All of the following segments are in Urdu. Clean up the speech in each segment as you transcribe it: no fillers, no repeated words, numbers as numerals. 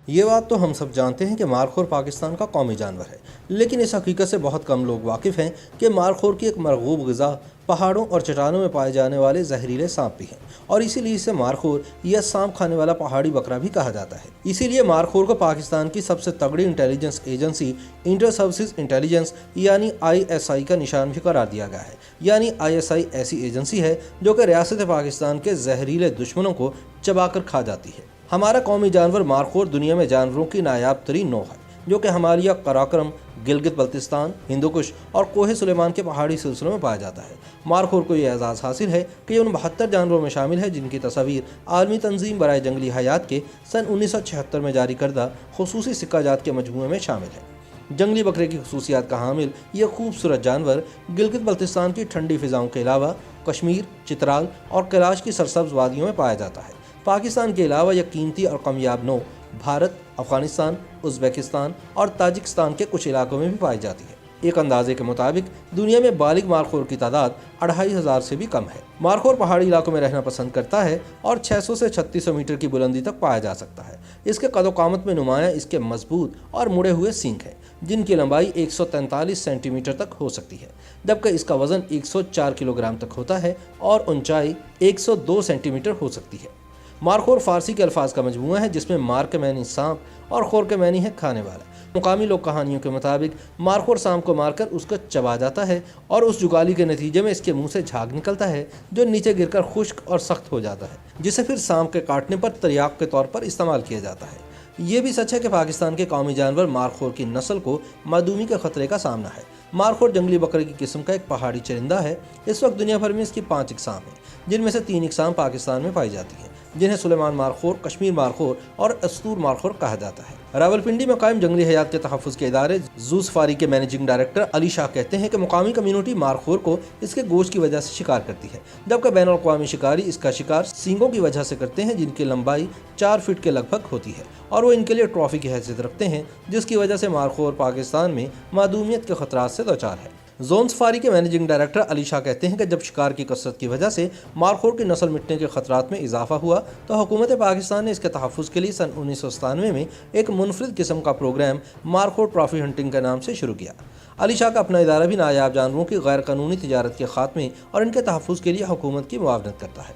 یہ بات تو ہم سب جانتے ہیں کہ مارخور پاکستان کا قومی جانور ہے، لیکن اس حقیقت سے بہت کم لوگ واقف ہیں کہ مارخور کی ایک مرغوب غذا پہاڑوں اور چٹانوں میں پائے جانے والے زہریلے سانپ بھی ہیں، اور اسی لیے اسے مارخور یا سانپ کھانے والا پہاڑی بکرا بھی کہا جاتا ہے۔ اسی لیے مارخور کو پاکستان کی سب سے تگڑی intelligence agency inter services intelligence یعنی ISI کا نشان بھی قرار دیا گیا ہے۔ یعنی ISI ایسی ایجنسی ہے جو کہ ریاست پاکستان کے زہریلے دشمنوں کو چبا کر کھا جاتی ہے۔ ہمارا قومی جانور مارخور دنیا میں جانوروں کی نایاب ترین نوع ہے، جو کہ ہمالیہ، قراقرم، گلگت بلتستان، ہندوکش اور کوہ سلیمان کے پہاڑی سلسلوں میں پایا جاتا ہے۔ مارخور کو یہ اعزاز حاصل ہے کہ یہ ان 72 جانوروں میں شامل ہے جن کی تصاویر عالمی تنظیم برائے جنگلی حیات کے سن 1976 میں جاری کردہ خصوصی سکہ جات کے مجموعے میں شامل ہے۔ جنگلی بکرے کی خصوصیات کا حامل یہ خوبصورت جانور گلگت بلتستان کی ٹھنڈی فضاؤں کے علاوہ کشمیر، چترال اور کیلاش کی سرسبز وادیوں میں پایا جاتا ہے۔ پاکستان کے علاوہ یہ قیمتی اور کامیاب نوع بھارت، افغانستان، ازبکستان اور تاجکستان کے کچھ علاقوں میں بھی پائی جاتی ہے۔ ایک اندازے کے مطابق دنیا میں بالغ مارخور کی تعداد 2500 سے بھی کم ہے۔ مارخور پہاڑی علاقوں میں رہنا پسند کرتا ہے اور 600 سے 3600 میٹر کی بلندی تک پایا جا سکتا ہے۔ اس کے قد و قامت میں نمایاں اس کے مضبوط اور مڑے ہوئے سینگ ہیں، جن کی لمبائی 143 سینٹی میٹر تک ہو سکتی ہے، جبکہ اس کا وزن 104 کلو گرام تک ہوتا ہے اور اونچائی 102 سینٹی میٹر ہو سکتی ہے۔ مارخور فارسی کے الفاظ کا مجموعہ ہے جس میں مار کے معنی سانپ اور خور کے معنی ہے کھانے والا۔ مقامی لوک کہانیوں کے مطابق مارخور سانپ کو مار کر اس کو چبا جاتا ہے اور اس جگالی کے نتیجے میں اس کے منہ سے جھاگ نکلتا ہے جو نیچے گر کر خشک اور سخت ہو جاتا ہے، جسے پھر سانپ کے کاٹنے پر تریاق کے طور پر استعمال کیا جاتا ہے۔ یہ بھی سچ ہے کہ پاکستان کے قومی جانور مارخور کی نسل کو معدومی کے خطرے کا سامنا ہے۔ مارخور جنگلی بکرے کی قسم کا ایک پہاڑی چرندہ ہے۔ اس وقت دنیا بھر میں اس کی 5 اقسام ہیں، جن میں سے 3 اقسام پاکستان میں پائی جاتی ہیں، جنہیں سلیمان مارخور، کشمیر مارخور اور استور مارخور کہا جاتا ہے۔ راولپنڈی میں قائم جنگلی حیات کے تحفظ کے ادارے زو سفاری کے مینیجنگ ڈائریکٹر علی شاہ کہتے ہیں کہ مقامی کمیونٹی مارخور کو اس کے گوشت کی وجہ سے شکار کرتی ہے، جبکہ بین الاقوامی شکاری اس کا شکار سینگوں کی وجہ سے کرتے ہیں جن کی لمبائی 4 فٹ کے لگ بھگ ہوتی ہے، اور وہ ان کے لیے ٹرافی کی حیثیت رکھتے ہیں، جس کی وجہ سے مارخور پاکستان میں معدومیت کے خطرات سے دوچار ہے۔ زون سفاری کے مینیجنگ ڈائریکٹر علی شاہ کہتے ہیں کہ جب شکار کی کثرت کی وجہ سے مارخور کی نسل مٹنے کے خطرات میں اضافہ ہوا تو حکومت پاکستان نے اس کے تحفظ کے لیے سن 1997 میں ایک منفرد قسم کا پروگرام مارخور ٹرافی ہنٹنگ کے نام سے شروع کیا۔ علی شاہ کا اپنا ادارہ بھی نایاب جانوروں کی غیر قانونی تجارت کے خاتمے اور ان کے تحفظ کے لیے حکومت کی معاونت کرتا ہے۔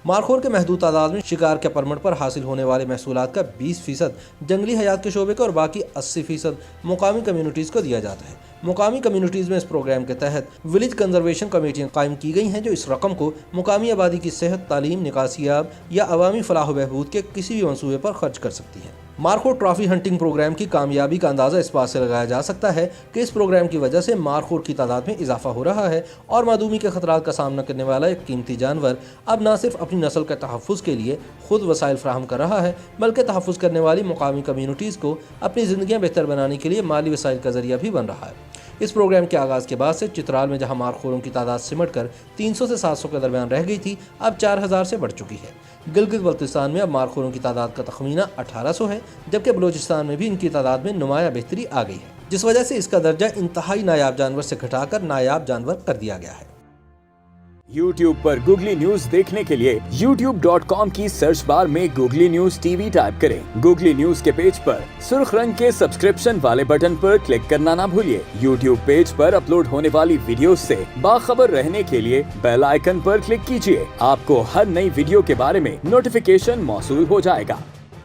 مارخور کے محدود تعداد میں شکار کے پرمٹ پر حاصل ہونے والے محصولات کا 20% جنگلی حیات کے شعبے کو اور باقی 80% مقامی کمیونٹیز کو دیا جاتا ہے۔ مقامی کمیونٹیز میں اس پروگرام کے تحت ولیج کنزرویشن کمیٹیاں قائم کی گئی ہیں جو اس رقم کو مقامی آبادی کی صحت، تعلیم، نکاسیاب یا عوامی فلاح و بہبود کے کسی بھی منصوبے پر خرچ کر سکتی ہیں۔ مارخور ٹرافی ہنٹنگ پروگرام کی کامیابی کا اندازہ اس بات سے لگایا جا سکتا ہے کہ اس پروگرام کی وجہ سے مارخور کی تعداد میں اضافہ ہو رہا ہے اور معدومی کے خطرات کا سامنا کرنے والا ایک قیمتی جانور اب نہ صرف اپنی نسل کے تحفظ کے لیے خود وسائل فراہم کر رہا ہے، بلکہ تحفظ کرنے والی مقامی کمیونٹیز کو اپنی زندگیاں بہتر بنانے کے لیے مالی وسائل کا ذریعہ بھی بن رہا ہے۔ اس پروگرام کے آغاز کے بعد سے چترال میں جہاں مارخوروں کی تعداد سمٹ کر 300 سے 700 کے درمیان رہ گئی تھی، اب 4000 سے بڑھ چکی ہے۔ گلگت بلتستان میں اب مارخوروں کی تعداد کا تخمینہ 1800 ہے، جبکہ بلوچستان میں بھی ان کی تعداد میں نمایاں بہتری آ گئی ہے، جس وجہ سے اس کا درجہ انتہائی نایاب جانور سے گھٹا کر نایاب جانور کر دیا گیا ہے۔ YouTube پر گوگلی نیوز دیکھنے کے لیے youtube.com کی سرچ بار میں googly news T V type کریں۔ گوگلی نیوز کے پیج پر سرخ رنگ کے سبسکرپشن والے بٹن پر کلک کرنا نہ بھولیے۔ YouTube پیج پر اپلوڈ ہونے والی ویڈیوز سے باخبر رہنے کے لیے بیل آئیکن پر کلک کیجیے۔ آپ کو ہر نئی ویڈیو کے بارے میں نوٹیفیکیشن موصول ہو جائے گا۔